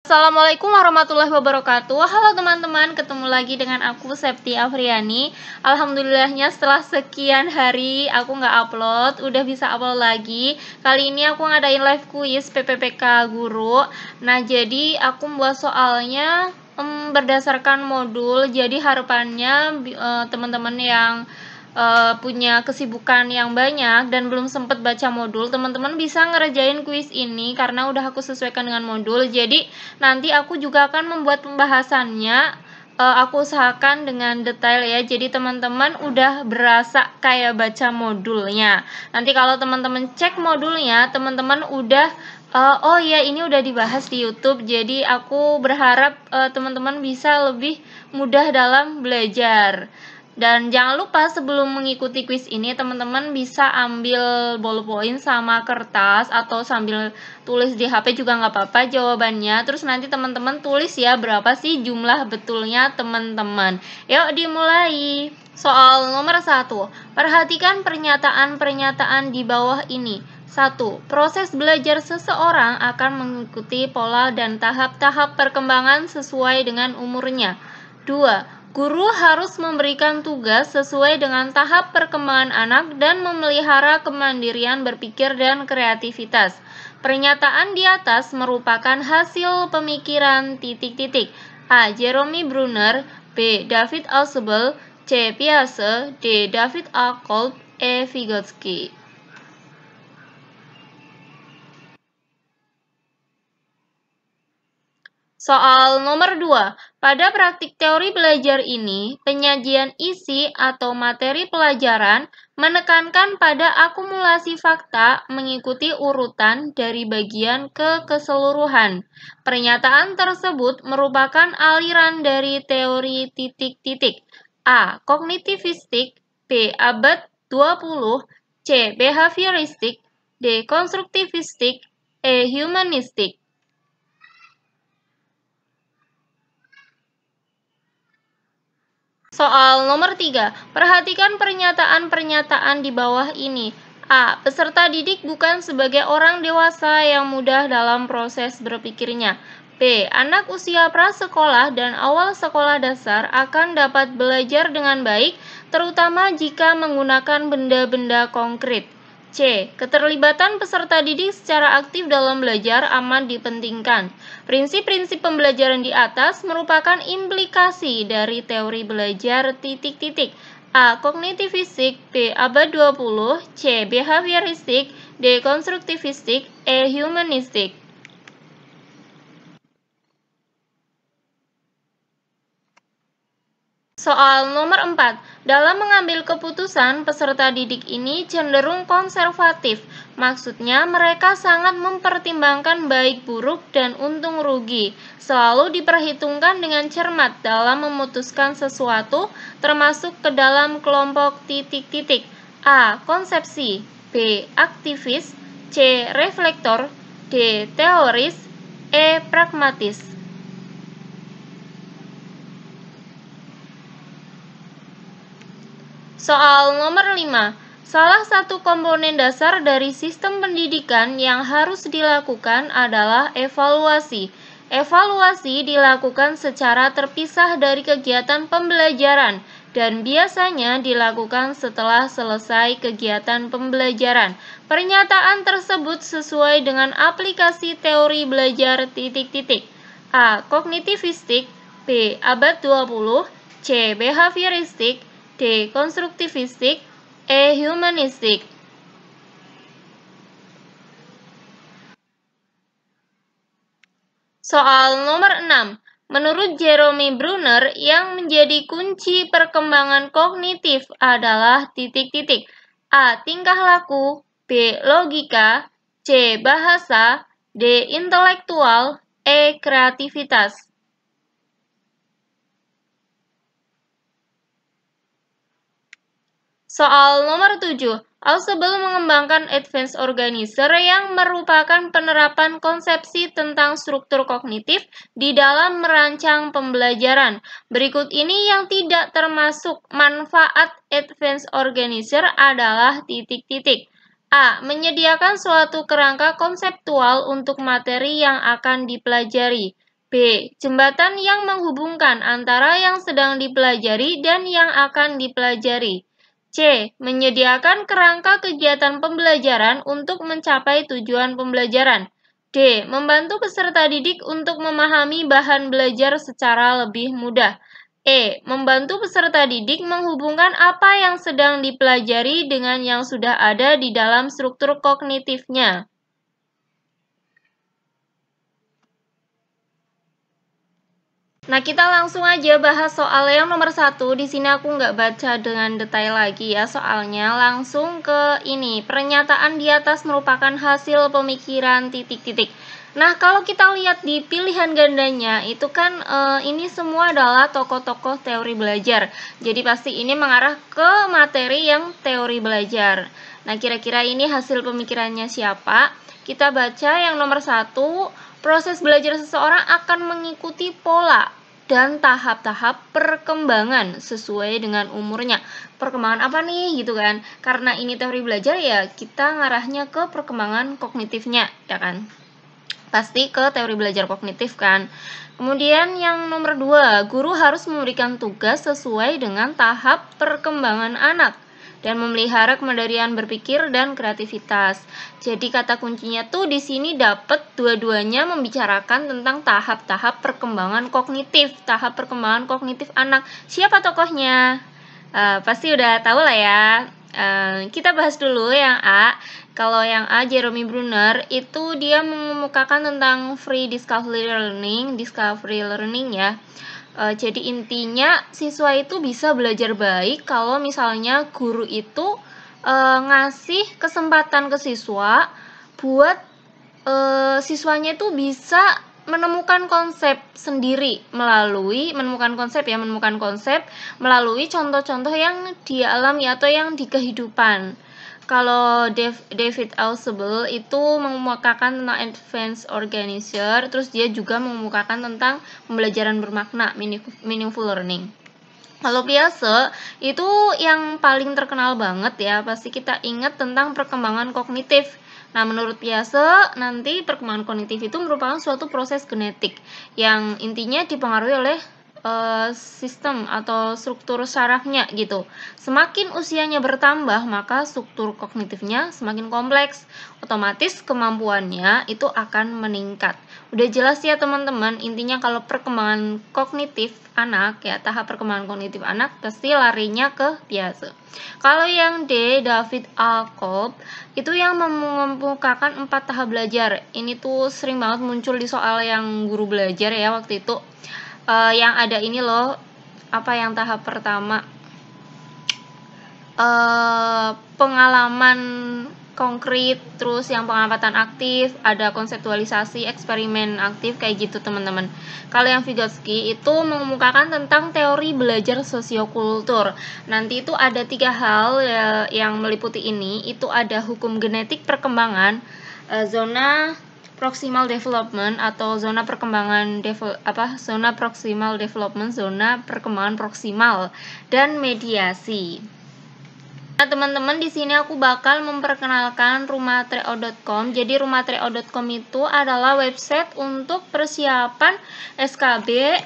Assalamualaikum warahmatullahi wabarakatuh. Halo teman-teman, ketemu lagi dengan aku Septi Afriani. Alhamdulillahnya setelah sekian hari aku nggak upload, udah bisa upload lagi. Kali ini aku ngadain live quiz PPPK Guru. Nah, jadi aku membuat soalnya berdasarkan modul. Jadi harapannya teman-teman yang punya kesibukan yang banyak dan belum sempat baca modul, teman-teman bisa ngerjain kuis ini karena udah aku sesuaikan dengan modul. Jadi nanti aku juga akan membuat pembahasannya, aku usahakan dengan detail ya. Jadi teman-teman udah berasa kayak baca modulnya. Nanti kalau teman-teman cek modulnya, teman-teman udah oh ya, ini udah dibahas di YouTube. Jadi aku berharap teman-teman bisa lebih mudah dalam belajar. Dan jangan lupa sebelum mengikuti kuis ini, teman-teman bisa ambil ballpoint sama kertas atau sambil tulis di HP juga nggak apa-apa jawabannya. Terus nanti teman-teman tulis ya berapa sih jumlah betulnya teman-teman. Yuk dimulai. Soal nomor 1. Perhatikan pernyataan-pernyataan di bawah ini. 1. Proses belajar seseorang akan mengikuti pola dan tahap-tahap perkembangan sesuai dengan umurnya. 2. Guru harus memberikan tugas sesuai dengan tahap perkembangan anak dan memelihara kemandirian berpikir dan kreativitas. Pernyataan di atas merupakan hasil pemikiran titik-titik. A. Jeremy Brunner, B. David Ausubel, C. Piaget, D. David A. Kolb, E. Vygotsky. Soal nomor 2. Pada praktik teori belajar ini, penyajian isi atau materi pelajaran menekankan pada akumulasi fakta mengikuti urutan dari bagian ke keseluruhan. Pernyataan tersebut merupakan aliran dari teori titik-titik. A. Kognitivistik, B. Abad 20, C. Behavioristik, D. Konstruktivistik, E. Humanistik. Soal nomor 3. Perhatikan pernyataan-pernyataan di bawah ini. A. Peserta didik bukan sebagai orang dewasa yang mudah dalam proses berpikirnya. B. Anak usia prasekolah dan awal sekolah dasar akan dapat belajar dengan baik, terutama jika menggunakan benda-benda konkret. C. Keterlibatan peserta didik secara aktif dalam belajar amat dipentingkan. Prinsip-prinsip pembelajaran di atas merupakan implikasi dari teori belajar titik-titik. A. Kognitivistik, B. Abad 20, C. Behavioristik, D. Konstruktivistik, E. Humanistik. Soal nomor 4. Dalam mengambil keputusan, peserta didik ini cenderung konservatif. Maksudnya, mereka sangat mempertimbangkan baik buruk dan untung rugi. Selalu diperhitungkan dengan cermat dalam memutuskan sesuatu, termasuk ke dalam kelompok titik-titik. A. Konsepsi, B. Aktivis, C. Reflektor, D. Teoris, E. Pragmatis. Soal nomor 5. Salah satu komponen dasar dari sistem pendidikan yang harus dilakukan adalah evaluasi. Evaluasi dilakukan secara terpisah dari kegiatan pembelajaran dan biasanya dilakukan setelah selesai kegiatan pembelajaran. Pernyataan tersebut sesuai dengan aplikasi teori belajar titik-titik. A. Kognitivistik, B. Abad 20, C. Behavioristik, D. Konstruktivistik, E. Humanistik. Soal nomor 6. Menurut Jeremy Brunner, yang menjadi kunci perkembangan kognitif adalah titik-titik. A. Tingkah laku, B. Logika, C. Bahasa, D. Intelektual, E. Kreativitas. Soal nomor 7. Ausubel mengembangkan Advanced Organizer yang merupakan penerapan konsepsi tentang struktur kognitif di dalam merancang pembelajaran. Berikut ini yang tidak termasuk manfaat Advanced Organizer adalah titik-titik. A. Menyediakan suatu kerangka konseptual untuk materi yang akan dipelajari. B. Jembatan yang menghubungkan antara yang sedang dipelajari dan yang akan dipelajari. C. Menyediakan kerangka kegiatan pembelajaran untuk mencapai tujuan pembelajaran. D. Membantu peserta didik untuk memahami bahan belajar secara lebih mudah. E. Membantu peserta didik menghubungkan apa yang sedang dipelajari dengan yang sudah ada di dalam struktur kognitifnya. Nah, kita langsung aja bahas soal yang nomor 1. Di sini aku nggak baca dengan detail lagi ya soalnya. Langsung ke ini, pernyataan di atas merupakan hasil pemikiran titik-titik. Nah, kalau kita lihat di pilihan gandanya, itu kan ini semua adalah tokoh-tokoh teori belajar. Jadi pasti ini mengarah ke materi yang teori belajar. Nah, kira-kira ini hasil pemikirannya siapa? Kita baca yang nomor 1, proses belajar seseorang akan mengikuti pola dan tahap-tahap perkembangan sesuai dengan umurnya. Perkembangan apa nih gitu kan? Karena ini teori belajar ya kita ngarahnya ke perkembangan kognitifnya ya kan? Pasti ke teori belajar kognitif kan. Kemudian yang nomor 2, guru harus memberikan tugas sesuai dengan tahap perkembangan anak dan memelihara kemandirian berpikir dan kreativitas. Jadi kata kuncinya tuh di sini dapat dua-duanya membicarakan tentang tahap-tahap perkembangan kognitif, tahap perkembangan kognitif anak. Siapa tokohnya? Pasti udah tahu lah ya. Kita bahas dulu yang A. Kalau yang A, Jeremy Bruner, itu dia mengemukakan tentang free discovery learning ya. Jadi intinya siswa itu bisa belajar baik kalau misalnya guru itu ngasih kesempatan ke siswa buat siswanya itu bisa menemukan konsep sendiri melalui menemukan konsep melalui contoh-contoh yang dia alami atau yang di kehidupan. Kalau David Ausubel itu mengemukakan tentang advanced organizer, terus dia juga mengemukakan tentang pembelajaran bermakna, meaningful learning. Kalau Piaget itu yang paling terkenal banget ya, pasti kita ingat tentang perkembangan kognitif. Nah, menurut Piaget, nanti perkembangan kognitif itu merupakan suatu proses genetik yang intinya dipengaruhi oleh sistem atau struktur sarafnya gitu. Semakin usianya bertambah, maka struktur kognitifnya semakin kompleks. Otomatis kemampuannya itu akan meningkat. Udah jelas ya teman-teman, intinya kalau perkembangan kognitif anak ya, tahap perkembangan kognitif anak pasti larinya ke Piaget. Kalau yang D, David A. Kolb, itu yang mengemukakan 4 tahap belajar. Ini tuh sering banget muncul di soal yang guru belajar ya waktu itu. Yang ada ini loh, apa yang tahap pertama, pengalaman konkret, terus yang pengamatan aktif, ada konseptualisasi, eksperimen aktif, kayak gitu teman-teman. Kalau yang Vygotsky itu mengemukakan tentang teori belajar sosiokultur. Nanti itu ada 3 hal ya, yang meliputi ini, itu ada hukum genetik perkembangan, zona proximal development atau zona perkembangan zona proximal development, zona perkembangan proksimal, dan mediasi. Nah, teman-teman, di sini aku bakal memperkenalkan rumahtrio.com. Jadi rumahtrio.com itu adalah website untuk persiapan SKB,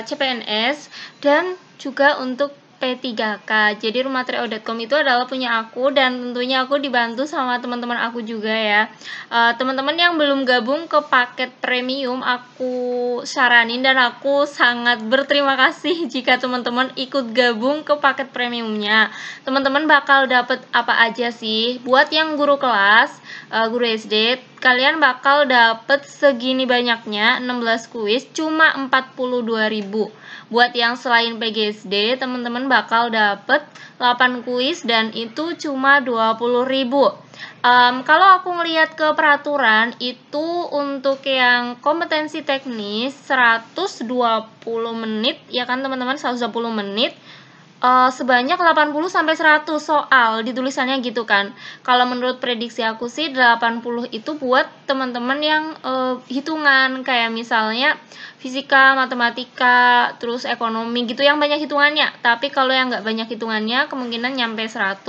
CPNS, dan juga untuk P3K. Jadi rumahtrio.com itu adalah punya aku dan tentunya aku dibantu sama teman-teman aku juga ya. Teman-teman yang belum gabung ke paket premium, aku saranin dan aku sangat berterima kasih jika teman-teman ikut gabung ke paket premiumnya. Teman-teman bakal dapat apa aja sih? Buat yang guru kelas, guru SD, kalian bakal dapat segini banyaknya 16 kuis cuma 42.000. Buat yang selain PGSD, teman-teman bakal dapat 8 kuis dan itu cuma 20.000. Kalau aku ngelihat ke peraturan itu untuk yang kompetensi teknis 120 menit ya kan teman-teman, 120 menit. Sebanyak 80 sampai 100 soal di tulisannya gitu kan. Kalau menurut prediksi aku sih 80 itu buat teman-teman yang hitungan kayak misalnya fisika, matematika, terus ekonomi gitu yang banyak hitungannya. Tapi kalau yang nggak banyak hitungannya kemungkinan nyampe 100.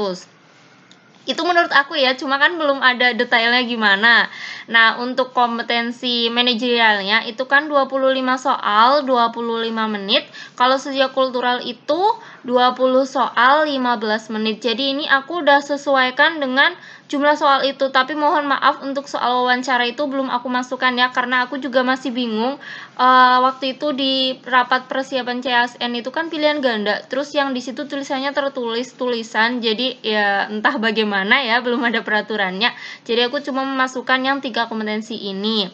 Itu menurut aku ya, cuma kan belum ada detailnya gimana. Nah, untuk kompetensi manajerialnya itu kan 25 soal, 25 menit. Kalau sosio-kultural itu 20 soal, 15 menit. Jadi ini aku udah sesuaikan dengan jumlah soal itu, tapi mohon maaf untuk soal wawancara itu belum aku masukkan ya, karena aku juga masih bingung. Waktu itu di rapat persiapan CASN itu kan pilihan ganda, terus yang di situ tulisannya tertulis tulisan, jadi ya entah bagaimana ya, belum ada peraturannya. Jadi aku cuma memasukkan yang 3 kompetensi ini.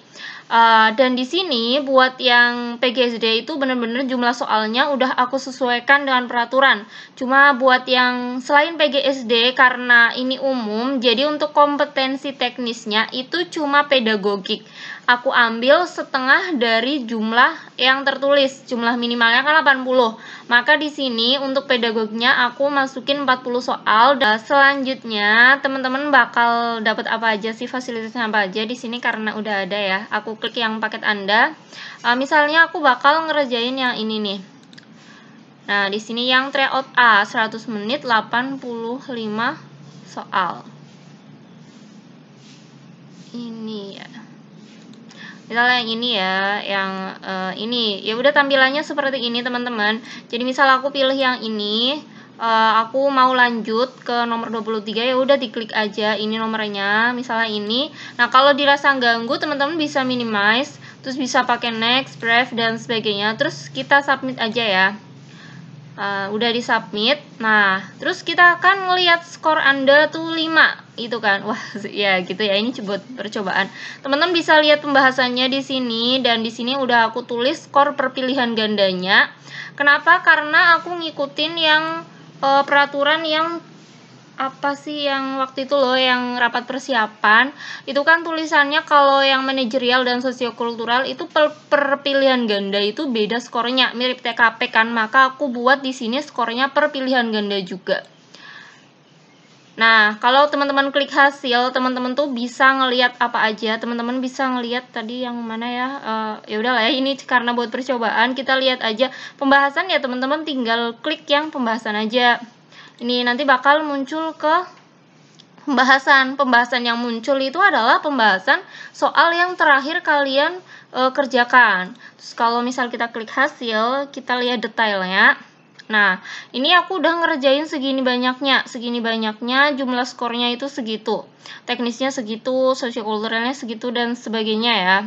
Dan di sini buat yang PGSD itu benar-benar jumlah soalnya udah aku sesuaikan dengan peraturan. Cuma buat yang selain PGSD karena ini umum, jadi untuk kompetensi teknisnya itu cuma pedagogik. Aku ambil setengah dari jumlah yang tertulis, jumlah minimalnya kan 80. Maka di sini untuk pedagogiknya aku masukin 40 soal. Dan selanjutnya teman-teman bakal dapat apa aja sih, fasilitasnya apa aja di sini karena udah ada ya. Aku klik yang paket Anda. Misalnya aku bakal ngerjain yang ini nih. Nah, di sini yang tryout A 100 menit 85 soal. Ini ya. Misalnya yang ini ya, yang ini ya udah tampilannya seperti ini teman-teman. Jadi misal aku pilih yang ini, aku mau lanjut ke nomor 23, ya udah diklik aja ini nomornya, misalnya ini. Nah, kalau dirasa ganggu teman-teman bisa minimize, terus bisa pakai next, brave dan sebagainya. Terus kita submit aja ya. Udah di submit. Nah, terus kita akan ngelihat skor Anda tuh 5 itu kan. Wah, ya gitu ya, ini buat percobaan. Teman-teman bisa lihat pembahasannya di sini, dan di sini udah aku tulis skor perpilihan gandanya. Kenapa? Karena aku ngikutin yang peraturan yang apa sih yang waktu itu loh, yang rapat persiapan itu kan tulisannya kalau yang manajerial dan sosiokultural itu perpilihan ganda itu beda skornya, mirip TKP kan, maka aku buat di sini skornya perpilihan ganda juga. Nah, kalau teman-teman klik hasil, teman-teman tuh bisa ngelihat apa aja. Teman-teman bisa ngelihat tadi yang mana ya? Ya udahlah ya, ini karena buat percobaan, kita lihat aja pembahasan ya teman-teman, tinggal klik yang pembahasan aja. Ini nanti bakal muncul ke pembahasan yang muncul itu adalah pembahasan soal yang terakhir kalian kerjakan. Terus kalau misal kita klik hasil, kita lihat detailnya. Nah, ini aku udah ngerjain segini banyaknya, jumlah skornya itu segitu, teknisnya segitu, sosiokulturalnya segitu dan sebagainya ya.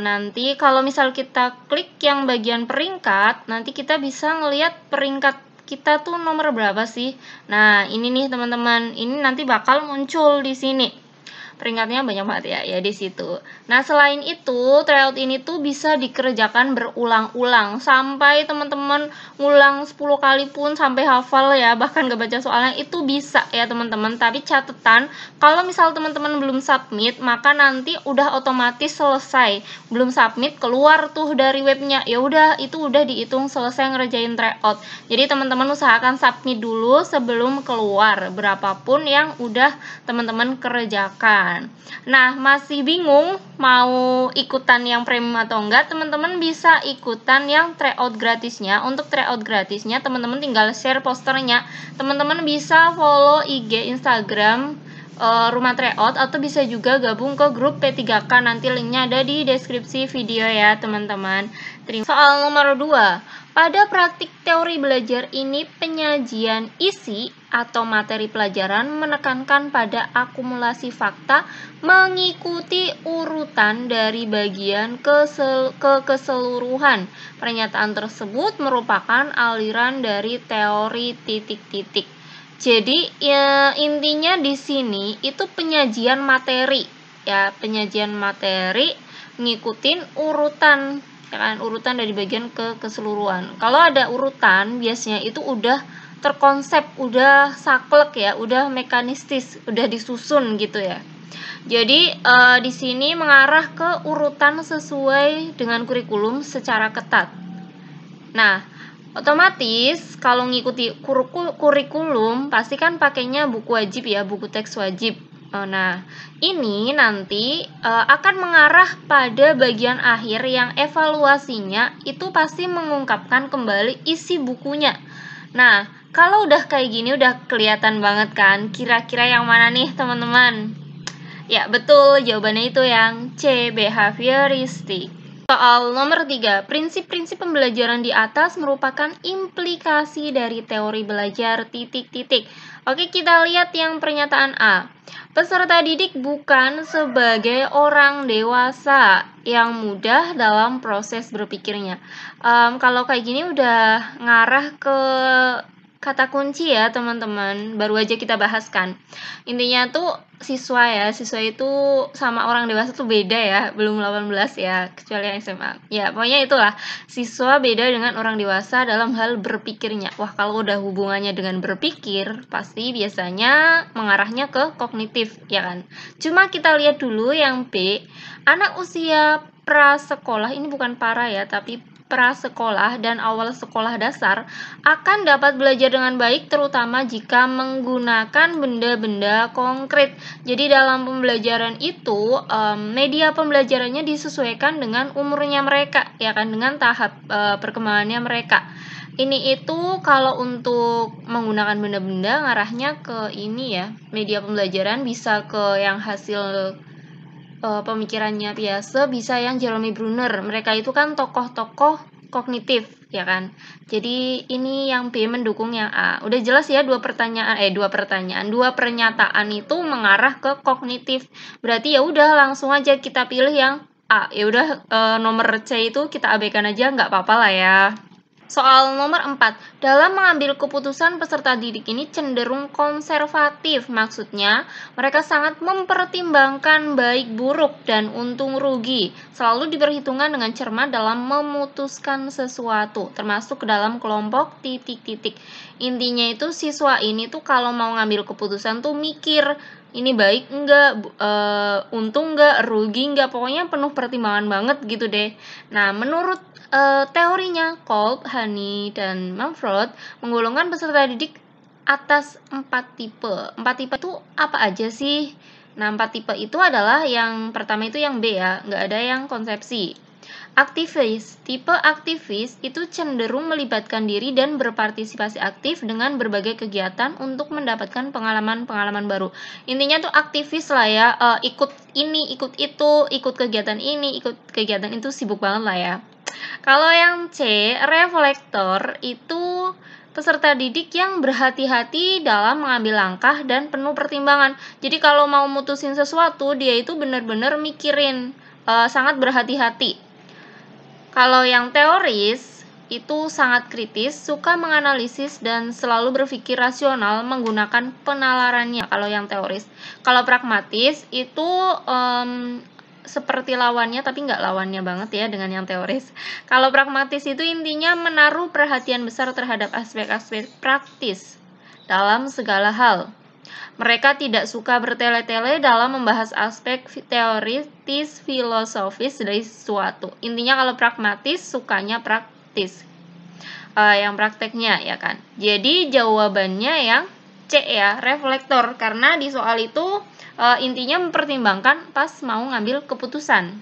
Nanti kalau misal kita klik yang bagian peringkat, nanti kita bisa ngelihat peringkat kita tuh nomor berapa sih. Nah, ini nih teman-teman, ini nanti bakal muncul di sini. Peringkatnya banyak banget ya di situ. Nah, selain itu, tryout ini tuh bisa dikerjakan berulang-ulang sampai teman-teman ngulang 10 kali pun sampai hafal ya, bahkan gak baca soalnya itu bisa ya teman-teman. Tapi catatan, kalau misal teman-teman belum submit, maka nanti udah otomatis selesai. Belum submit keluar tuh dari webnya. Ya udah, itu udah dihitung selesai ngerjain tryout. Jadi teman-teman usahakan submit dulu sebelum keluar berapapun yang udah teman-teman kerjakan. Nah, masih bingung mau ikutan yang premium atau enggak, teman-teman bisa ikutan yang tryout gratisnya. Untuk tryout gratisnya, teman-teman tinggal share posternya. Teman-teman bisa follow IG Instagram Rumah Tryout, atau bisa juga gabung ke grup P3K. Nanti linknya ada di deskripsi video ya teman-teman. Soal nomor 2. Pada praktik teori belajar ini, penyajian isi atau materi pelajaran menekankan pada akumulasi fakta mengikuti urutan dari bagian ke keseluruhan. Pernyataan tersebut merupakan aliran dari teori titik-titik. Jadi ya, intinya di sini itu penyajian materi ya, penyajian materi ngikutin urutan ya kan, urutan dari bagian ke keseluruhan. Kalau ada urutan biasanya itu udah terkonsep, udah saklek ya, udah mekanistis, udah disusun gitu ya. Jadi di sini mengarah ke urutan sesuai dengan kurikulum secara ketat. Nah, otomatis kalau ngikuti kurikulum pasti kan pakainya buku wajib ya, buku teks wajib. Nah, ini nanti akan mengarah pada bagian akhir yang evaluasinya itu pasti mengungkapkan kembali isi bukunya. Nah, Kalau udah kayak gini udah kelihatan banget kan, kira-kira yang mana nih teman-teman? Ya, betul, jawabannya itu yang C, behavioristik. Soal nomor 3, prinsip-prinsip pembelajaran di atas merupakan implikasi dari teori belajar titik-titik. Oke, kita lihat yang pernyataan A. Peserta didik bukan sebagai orang dewasa yang mudah dalam proses berpikirnya. Kalau kayak gini udah ngarah ke kata kunci ya teman-teman, baru aja kita bahas kan. Intinya tuh siswa itu sama orang dewasa tuh beda ya, belum 18 ya, kecuali yang SMA. Ya, pokoknya itulah, siswa beda dengan orang dewasa dalam hal berpikirnya. Wah, kalau udah hubungannya dengan berpikir, pasti biasanya mengarahnya ke kognitif, ya kan? Cuma kita lihat dulu yang B, anak usia prasekolah, ini bukan para ya, tapi prasekolah dan awal sekolah dasar akan dapat belajar dengan baik terutama jika menggunakan benda-benda konkret. Jadi dalam pembelajaran itu media pembelajarannya disesuaikan dengan umurnya mereka, ya kan, dengan tahap perkembangannya mereka. Ini itu kalau untuk menggunakan benda-benda ngarahnya ke ini ya, media pembelajaran bisa ke yang hasil pemikirannya biasa, bisa yang Jeremy Bruner. Mereka itu kan tokoh-tokoh kognitif, ya kan? Jadi ini yang B mendukung yang A. Udah jelas ya dua pernyataan itu mengarah ke kognitif. Berarti ya udah langsung aja kita pilih yang A. Ya udah nomor C itu kita abaikan aja, nggak apa-apa lah ya. Soal nomor 4, dalam mengambil keputusan peserta didik ini cenderung konservatif. Maksudnya, mereka sangat mempertimbangkan baik buruk dan untung rugi. Selalu diperhitungkan dengan cermat dalam memutuskan sesuatu, termasuk ke dalam kelompok titik-titik. Intinya itu siswa ini tuh kalau mau ngambil keputusan tuh mikir, ini baik enggak, untung enggak, rugi enggak, pokoknya penuh pertimbangan banget gitu deh. Nah, menurut teorinya Kolb, Hani, dan Manfred menggolongkan peserta didik atas 4 tipe. 4 tipe itu apa aja sih? Nah, 4 tipe itu adalah yang pertama itu yang B ya, nggak ada yang konsepsi. Aktivis, tipe aktivis itu cenderung melibatkan diri dan berpartisipasi aktif dengan berbagai kegiatan untuk mendapatkan pengalaman-pengalaman baru. Intinya tuh aktivis lah ya, ikut ini, ikut itu, ikut kegiatan ini, ikut kegiatan itu, sibuk banget lah ya. Kalau yang C, reflektor itu peserta didik yang berhati-hati dalam mengambil langkah dan penuh pertimbangan. Jadi kalau mau mutusin sesuatu, dia itu benar-benar mikirin, sangat berhati-hati. Kalau yang teoris itu sangat kritis, suka menganalisis dan selalu berpikir rasional menggunakan penalarannya. Kalau yang teoris, kalau pragmatis itu seperti lawannya, tapi nggak lawannya banget ya dengan yang teoris. Kalau pragmatis itu intinya menaruh perhatian besar terhadap aspek-aspek praktis dalam segala hal. Mereka tidak suka bertele-tele dalam membahas aspek teoritis filosofis dari sesuatu. Intinya kalau pragmatis sukanya praktis, yang prakteknya ya kan. Jadi jawabannya yang C ya, reflektor, karena di soal itu intinya mempertimbangkan pas mau ngambil keputusan.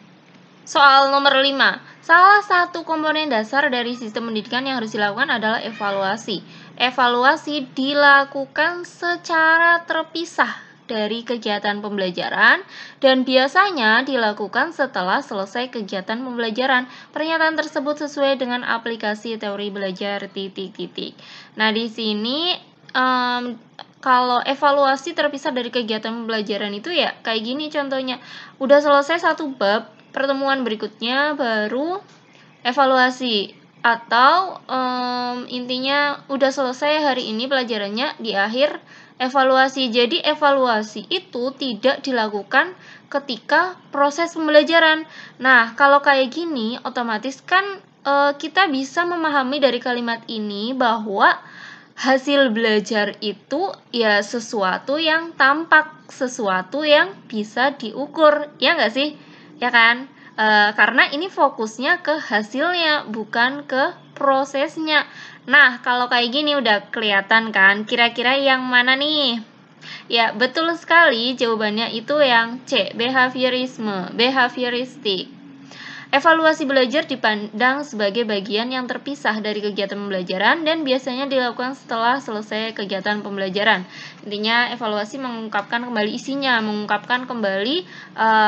Soal nomor 5, salah satu komponen dasar dari sistem pendidikan yang harus dilakukan adalah evaluasi. Evaluasi dilakukan secara terpisah dari kegiatan pembelajaran dan biasanya dilakukan setelah selesai kegiatan pembelajaran. Pernyataan tersebut sesuai dengan aplikasi teori belajar titik-titik. Nah, di sini kalau evaluasi terpisah dari kegiatan pembelajaran itu ya kayak gini contohnya. Udah selesai satu bab, pertemuan berikutnya baru evaluasi, atau intinya udah selesai hari ini pelajarannya, di akhir evaluasi. Jadi evaluasi itu tidak dilakukan ketika proses pembelajaran. Nah, kalau kayak gini otomatis kan kita bisa memahami dari kalimat ini bahwa hasil belajar itu ya sesuatu yang tampak, sesuatu yang bisa diukur, ya nggak sih? Ya kan? Karena ini fokusnya ke hasilnya, bukan ke prosesnya. Nah, kalau kayak gini udah kelihatan kan, kira-kira yang mana nih? Ya, betul sekali jawabannya itu yang C, behaviorisme, behavioristik. Evaluasi belajar dipandang sebagai bagian yang terpisah dari kegiatan pembelajaran dan biasanya dilakukan setelah selesai kegiatan pembelajaran. Intinya evaluasi mengungkapkan kembali isinya, mengungkapkan kembali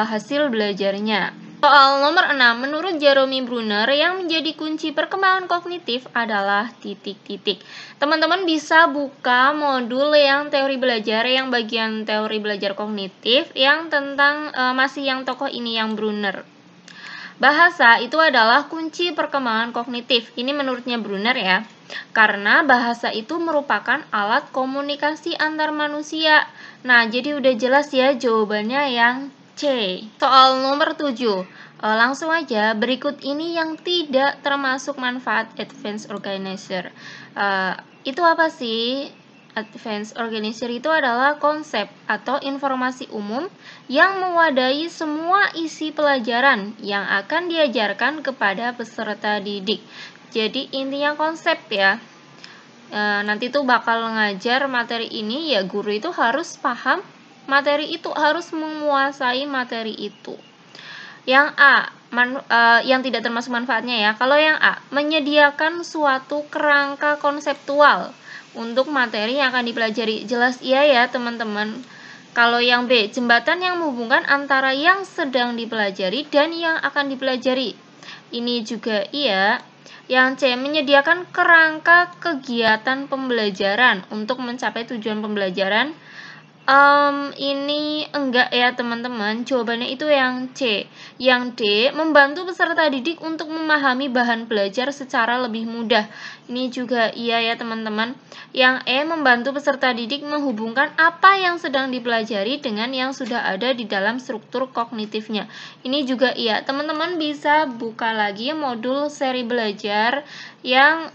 hasil belajarnya. Soal nomor 6, menurut Jeremy Bruner, yang menjadi kunci perkembangan kognitif adalah titik-titik. Teman-teman bisa buka modul yang teori belajar, yang bagian teori belajar kognitif, yang tentang masih yang tokoh ini, yang Bruner. Bahasa itu adalah kunci perkembangan kognitif. Ini menurutnya Bruner ya. Karena bahasa itu merupakan alat komunikasi antar manusia. Nah, jadi udah jelas ya jawabannya yang C. Soal nomor 7. Langsung aja, berikut ini yang tidak termasuk manfaat Advanced Organizer. Itu apa sih? Advanced Organizer itu adalah konsep atau informasi umum yang mewadahi semua isi pelajaran yang akan diajarkan kepada peserta didik. Jadi intinya konsep ya. Nanti tuh bakal ngajar materi ini ya, guru itu harus paham materi itu, harus menguasai materi itu. Yang A, yang tidak termasuk manfaatnya ya. Kalau yang A, menyediakan suatu kerangka konseptual untuk materi yang akan dipelajari. Jelas iya ya teman-teman. Kalau yang B, jembatan yang menghubungkan antara yang sedang dipelajari dan yang akan dipelajari. Ini juga iya. Yang C, menyediakan kerangka kegiatan pembelajaran untuk mencapai tujuan pembelajaran. Ini enggak ya teman-teman, jawabannya itu yang C. Yang D, membantu peserta didik untuk memahami bahan belajar secara lebih mudah. Ini juga iya ya teman-teman. Yang E, membantu peserta didik menghubungkan apa yang sedang dipelajari dengan yang sudah ada di dalam struktur kognitifnya. Ini juga iya. Teman-teman bisa buka lagi modul seri belajar yang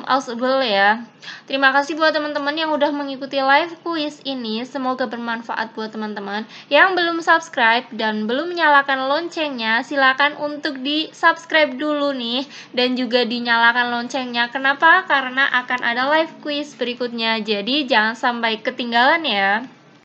Ausable ya. Terima kasih buat teman-teman yang udah mengikuti live quiz ini. Semoga bermanfaat buat teman-teman. Yang belum subscribe dan belum menyalakan loncengnya, silakan untuk di subscribe dulu nih, dan juga dinyalakan loncengnya. Kenapa? Karena akan ada live quiz berikutnya. Jadi jangan sampai ketinggalan ya.